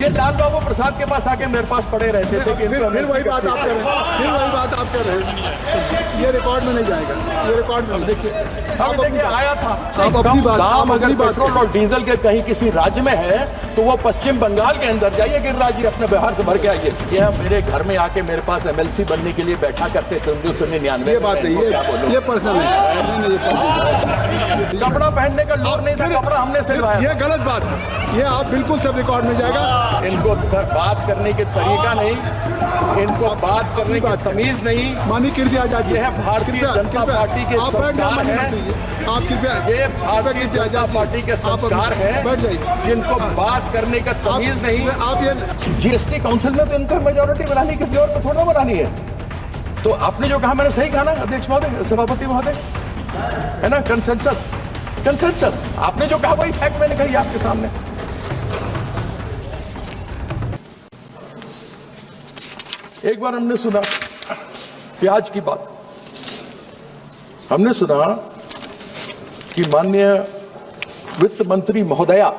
लाल बाबू प्रसाद के पास आके मेरे पास पड़े रहते थे कि फिर वही बात आप कर रहे हैं, फिर वही बात आप कर रहे हैं। ये रिकॉर्ड में नहीं जाएगा, ये रिकॉर्ड में देखिए आया था। आप अपनी बात, दाम अगर बात पेट्रोल और डीजल के कहीं किसी राज्य में है तो वो पश्चिम बंगाल के अंदर जाइए, गिरिराज जी अपने बिहार से भर के आइए। यह मेरे घर में आके मेरे पास MLC बनने के लिए बैठा करते थे 1999। ये बात है, ये पर्सनल है। कपड़ा पहनने का लोर नहीं था, कपड़ा हमने सिलवाया। ये गलत बात है, ये आप बिल्कुल सब रिकॉर्ड में जाएगा। इनको बात करने के तरीका नहीं, इनको बात करने की तमीज नहीं। मानी कीर्ति आजाद, यह भारतीय जनता पार्टी के संस्कार है। आप कृपया, ये भारतीय जनता पार्टी के संस्कार है जिनको बात करने का तमीज नहीं। आप ये GST काउंसिल में तो इनको मेजोरिटी बनानी, किसी और को थोड़ा बनानी है। तो आपने जो कहा मैंने सही कहा ना अध्यक्ष महोदय, सभापति महोदय, है ना? कंसेंसस आपने जो कहा वही फैक्ट मैंने कही आपके सामने। एक बार हमने सुना प्याज की बात, हमने सुना कि माननीय वित्त मंत्री महोदया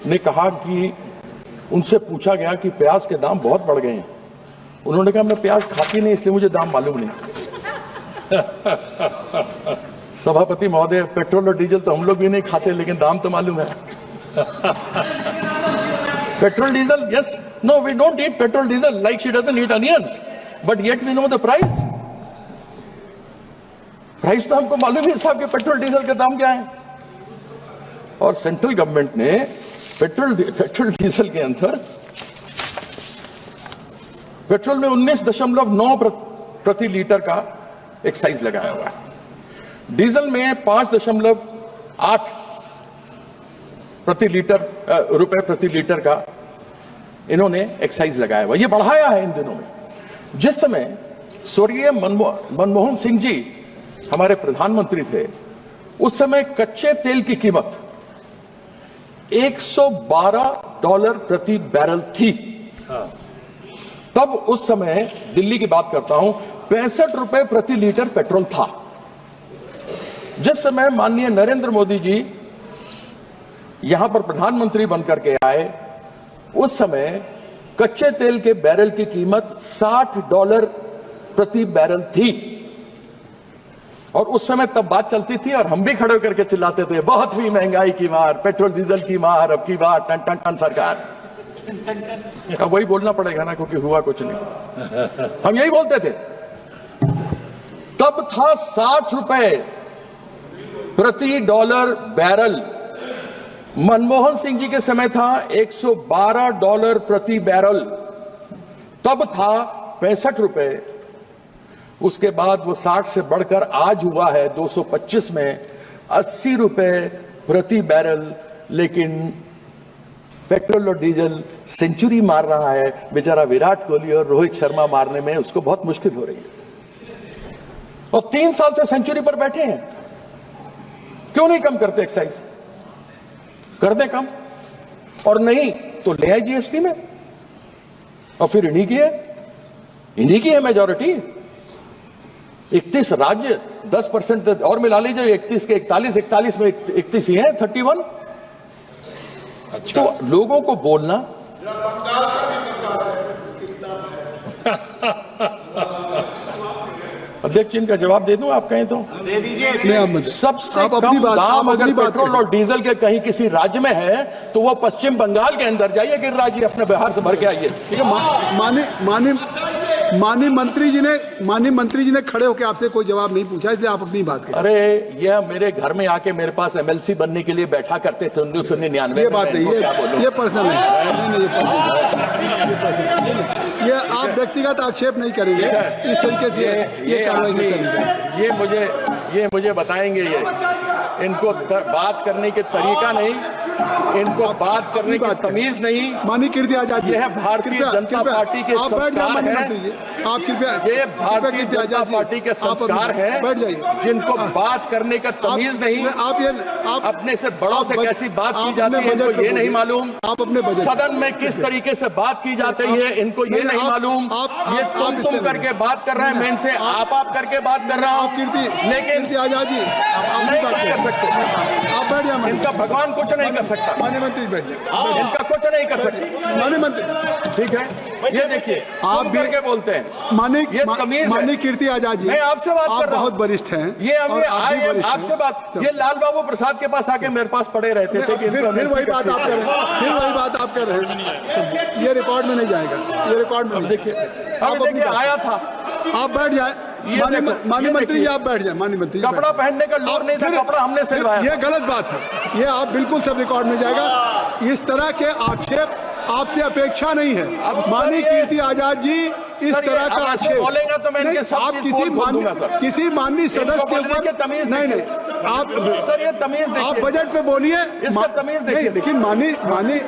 ने कहा कि उनसे पूछा गया कि प्याज के दाम बहुत बढ़ गए हैं। उन्होंने कहा मैं प्याज खाती नहीं इसलिए मुझे दाम मालूम नहीं। सभापति महोदय, पेट्रोल और डीजल तो हम लोग भी नहीं खाते लेकिन दाम तो मालूम है। Petrol diesel, yes, no, we don't eat petrol diesel like she doesn't eat onions, but yet we know the price. Price तो हमको मालूम है साहब कि पेट्रोल डीजल के दाम क्या है। और सेंट्रल गवर्नमेंट ने पेट्रोल डीजल के अंदर पेट्रोल में 19.9 प्रति लीटर का एक्साइज लगाया हुआ है, डीजल में 5.8 रुपए प्रति लीटर का इन्होंने एक्साइज लगाया हुआ। ये बढ़ाया है इन दिनों में। जिस समय स्वर्गीय मनमोहन सिंह जी हमारे प्रधानमंत्री थे, उस समय कच्चे तेल की कीमत $112 प्रति बैरल थी। तब उस समय दिल्ली की बात करता हूं, 65 रुपए प्रति लीटर पेट्रोल था। जिस समय माननीय नरेंद्र मोदी जी यहां पर प्रधानमंत्री बनकर के आए, उस समय कच्चे तेल के बैरल की कीमत $60 प्रति बैरल थी। और उस समय तब बात चलती थी और हम भी खड़े होकर के चिल्लाते थे, बहुत ही महंगाई की मार, पेट्रोल डीजल की मार, अब की बार टन टन टन सरकार। अब वही बोलना पड़ेगा ना, क्योंकि हुआ कुछ नहीं। हम यही बोलते थे। तब था 60 रुपए प्रति डॉलर बैरल। मनमोहन सिंह जी के समय था $112 प्रति बैरल। तब था 65 रुपए। उसके बाद वो 60 से बढ़कर आज हुआ है 225 में 80 रुपए प्रति बैरल। लेकिन पेट्रोल और डीजल सेंचुरी मार रहा है। बेचारा विराट कोहली और रोहित शर्मा मारने में उसको बहुत मुश्किल हो रही है। और 3 साल से सेंचुरी पर बैठे हैं। क्यों नहीं कम करते एक्साइज? कर दे कम, और नहीं तो ले आए GST में। और फिर इन्हीं की है मेजॉरिटी। 31 राज्य 10% और मिला लीजिए, 31 के 41 में 31 ही है, 31। अच्छा। तो लोगों को बोलना अध्यक्ष इनका जवाब दे दूं, आप कहें तो दे दीजिए। सबसे कम दाम अगर पेट्रोल और डीजल के कहीं किसी राज्य में है तो वो पश्चिम बंगाल के अंदर जाइए, गिरिराज जी अपने बिहार से भर के आइए। माननीय मंत्री जी ने खड़े होकर आपसे कोई जवाब नहीं पूछा, इसलिए आप अपनी बात करें। अरे यह मेरे घर में आके मेरे पास MLC बनने के लिए बैठा करते थे 1999। ये बात है, ये पर्सनल है। ये आप व्यक्तिगत आक्षेप नहीं करेंगे इस तरीके से। ये कार्रवाई नहीं करेंगे। ये मुझे बताएंगे। ये इनको बात करने के तरीका नहीं, इनको बात करने की तमीज नहीं। मानी कीर्ति आजाद, यह भारतीय जनता पार्टी के संस्कार है। आप कृपया, ये भारतीय जनता पार्टी के संस्कार है बैठ जाइए, जिनको बात करने का तमीज नहीं। आप अपने से बड़ों से कैसी बात की जाती है इनको ये नहीं मालूम। आप अपने सदन में किस तरीके से बात की जाती है इनको ये नहीं मालूम। ये तुम करके बात कर रहे हैं, मैं इनसे आप करके बात कर रहा हूँ। लेकिन आजाद जी नहीं कर सकते। आप बैठ जाइए। इनका भगवान कुछ नहीं कर कर सकता। माननीय मंत्री बैठ जाइए। इनका कुछ नहीं कर सकती। माननीय मंत्री ठीक है, ये देखिए आप भी करके बोलते हैं। ये तमीज है। माननीय कीर्ति आजाद जी, मैं आपसे बात कर रहा हूं। बहुत वरिष्ठ हैं। ये और आप भी वरिष्ठ आपसे हैं। बात, ये लाल बाबू प्रसाद के पास आके मेरे पास पड़े रहते थे कि फिर वही बात आप कर रहे हैं, फिर वही बात आप कर रहे हैं। ये रिकॉर्ड में नहीं जाएगा, ये रिकॉर्ड में नहीं। देखिए, आप अब देखिए अपनी आया था। आप बैठ जाए। माननीय मंत्री जी आप बैठ जाए। माननीय मंत्री कपड़ा पहनने का लोर नहीं था, कपड़ा हमने सिलवाया। ये गलत बात है, ये आप बिल्कुल सब रिकॉर्ड में जाएगा। इस तरह के आक्षेप आपसे अपेक्षा नहीं है। माननीय कीर्ति आजाद जी, इस तरह का आक्षेप बोलेगा तो मैं इनके सब आप चीज किसी बोल दूंगा सर। किसी माननीय सदस्य के बोलने के ऊपर तमीज नहीं देखिए। आप सर ये तमीज देखिए। आप बजट पे बोलिए, इसका तमीज देखिए। नहीं, लेकिन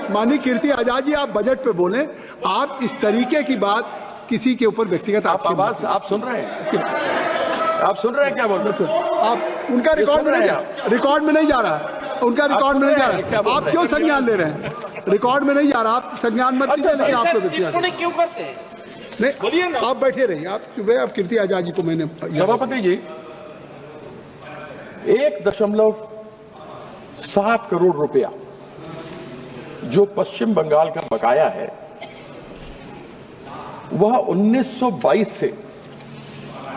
माननीय कीर्ति आजाद जी आप बजट पे बोले। आप इस तरीके की बात किसी के ऊपर व्यक्तिगत आवाज आप सुन रहे हैं? आप सुन रहे हैं क्या बोल रहे हैं? आप उनका रिकॉर्ड में नहीं जा रहा है, उनका रिकॉर्ड में नहीं जा रहा है। आप क्यों संज्ञान ले रहे हैं? रिकॉर्ड में नहीं जा रहा, आप संज्ञान मत लीजिए। लेकिन आपको क्यों करते हैं? नहीं, आप बैठे रहिए। आप चुप रहे। आप कीर्ति आजाद जी को मैंने सभापति जी 1.7 करोड़ रुपया जो पश्चिम बंगाल का बकाया है, वह 1922 से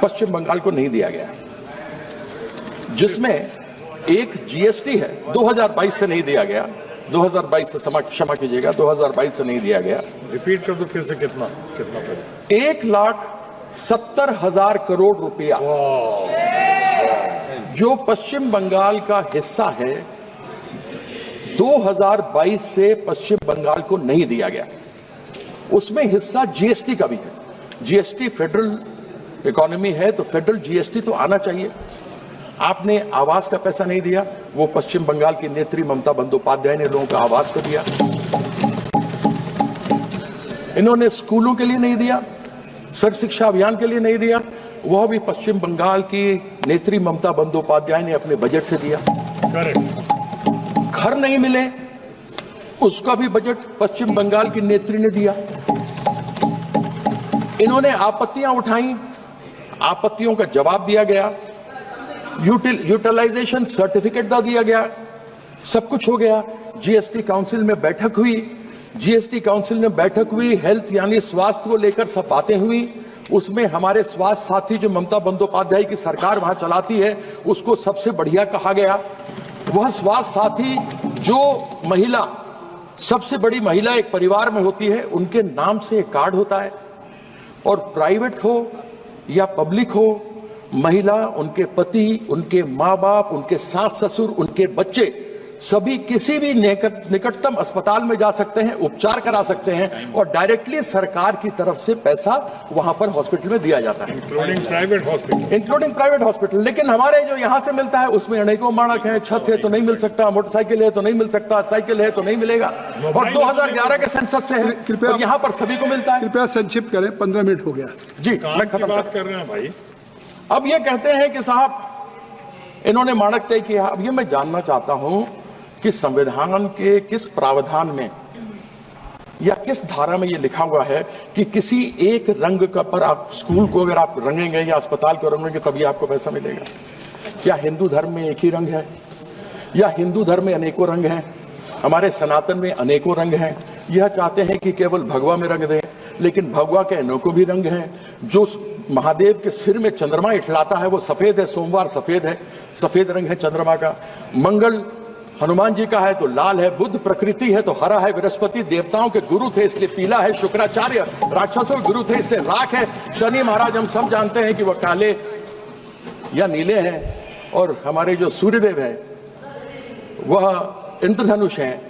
पश्चिम बंगाल को नहीं दिया गया, जिसमें एक जीएसटी है। 2022 से नहीं दिया गया, 2022 से क्षमा कीजिएगा, 2022 से नहीं दिया गया। रिपीट कर दो फिर से। कितना पैसा? 1,70,000 करोड़ रुपया जो पश्चिम बंगाल का हिस्सा है, 2022 से पश्चिम बंगाल को नहीं दिया गया। उसमें हिस्सा जीएसटी का भी है। जीएसटी फेडरल इकोनॉमी है, तो फेडरल जीएसटी तो आना चाहिए। आपने आवास का पैसा नहीं दिया, वो पश्चिम बंगाल की नेत्री ममता बंदोपाध्याय ने लोगों का आवास को दिया। इन्होंने स्कूलों के लिए नहीं दिया, सर्व शिक्षा अभियान के लिए नहीं दिया, वह भी पश्चिम बंगाल की नेत्री ममता बंदोपाध्याय ने अपने बजट से दिया। घर नहीं मिले, उसका भी बजट पश्चिम बंगाल की नेत्री ने दिया। इन्होंने आपत्तियां उठाई, आपत्तियों का जवाब दिया गया, यूटिलाइजेशन सर्टिफिकेट दिया गया, सब कुछ हो गया। जीएसटी काउंसिल में बैठक हुई, हेल्थ यानी स्वास्थ्य को लेकर सब बातें हुई। उसमें हमारे स्वास्थ्य साथी जो ममता बंदोपाध्याय की सरकार वहां चलाती है, उसको सबसे बढ़िया कहा गया। वह स्वास्थ्य साथी जो महिला, सबसे बड़ी महिला एक परिवार में होती है, उनके नाम से एक कार्ड होता है, और प्राइवेट हो या पब्लिक हो, महिला, उनके पति, उनके माँ बाप, उनके सास ससुर, उनके बच्चे सभी किसी भी निकटतम अस्पताल में जा सकते हैं, उपचार करा सकते हैं, और डायरेक्टली सरकार की तरफ से पैसा वहां पर हॉस्पिटल में दिया जाता है, इंक्लूडिंग प्राइवेट हॉस्पिटल। लेकिन हमारे जो यहां से मिलता है उसमें अनेकों मानक हैं। छत है तो नहीं मिल सकता, मोटरसाइकिल है तो नहीं मिल सकता, साइकिल है तो नहीं मिलेगा, और 2011 के सेंसस से है, कृपया यहां पर सभी को मिलता है। कृपया संक्षिप्त करें, 15 मिनट हो गया जी। मैं खत्म बात कर रहे हैं भाई। अब ये कहते हैं कि साहब इन्होंने मानक तय किया। अब ये मैं जानना चाहता हूं कि संविधान के किस प्रावधान में या किस धारा में ये लिखा हुआ है कि किसी एक रंग का पर आप स्कूल को अगर आप रंगेंगे या अस्पताल को रंगेंगे तभी आपको पैसा मिलेगा? क्या हिंदू धर्म में एक ही रंग है, या हिंदू धर्म में अनेकों रंग हैं? हमारे सनातन में अनेकों रंग हैं। यह चाहते हैं कि केवल भगवा में रंग दें, लेकिन भगवा के अनेकों भी रंग हैं। जो महादेव के सिर में चंद्रमा इठलाता है वो सफेद है, सोमवार सफेद है, सफेद रंग है चंद्रमा का। मंगल हनुमान जी का है तो लाल है, बुद्ध प्रकृति है तो हरा है, बृहस्पति देवताओं के गुरु थे इसलिए पीला है, शुक्राचार्य राक्षसों के गुरु थे इसलिए राख है, शनि महाराज हम सब जानते हैं कि वह काले या नीले हैं, और हमारे जो सूर्यदेव हैं वह इंद्रधनुष हैं,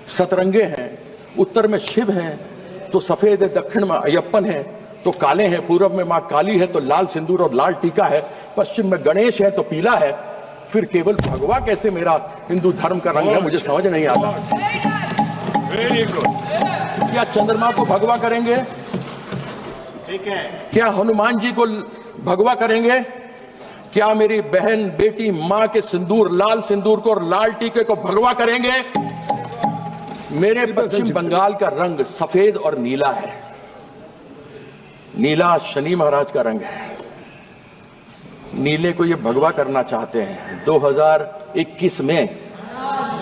सतरंगे हैं। उत्तर में शिव हैं तो सफेद है, दक्षिण में अयप्पन है तो काले हैं, पूर्व में मां काली है तो लाल सिंदूर और लाल टीका है, पश्चिम में गणेश है तो पीला है। फिर केवल भगवा कैसे मेरा हिंदू धर्म का रंग है, मुझे समझ नहीं आता। क्या चंद्रमा को भगवा करेंगे? ठीक है। क्या हनुमान जी को भगवा करेंगे? क्या मेरी बहन, बेटी, मां के सिंदूर, लाल सिंदूर को और लाल टीके को भगवा करेंगे? मेरे पश्चिम बंगाल का रंग सफेद और नीला है। नीला शनि महाराज का रंग है। नीले को ये भगवा करना चाहते हैं। 2021 में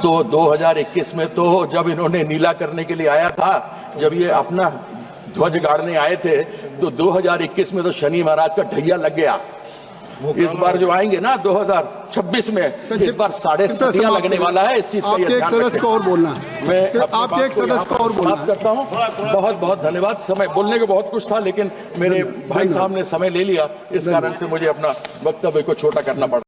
तो 2021 में तो जब इन्होंने नीला करने के लिए आया था, जब ये अपना ध्वज गाड़ने आए थे, तो 2021 में तो शनि महाराज का ढैया लग गया। इस बार जो आएंगे ना 2026 में, इस बार 7.5 लगने वाला है। इस चीज का आपके एक सदस्य को और बोलना है। मैं आपके एक सदस्य को और बोलना बात करता हूँ। बहुत बहुत धन्यवाद। समय बोलने को बहुत कुछ था, लेकिन मेरे भाई साहब ने समय ले लिया, इस कारण से मुझे अपना वक्तव्य को छोटा करना पड़ा।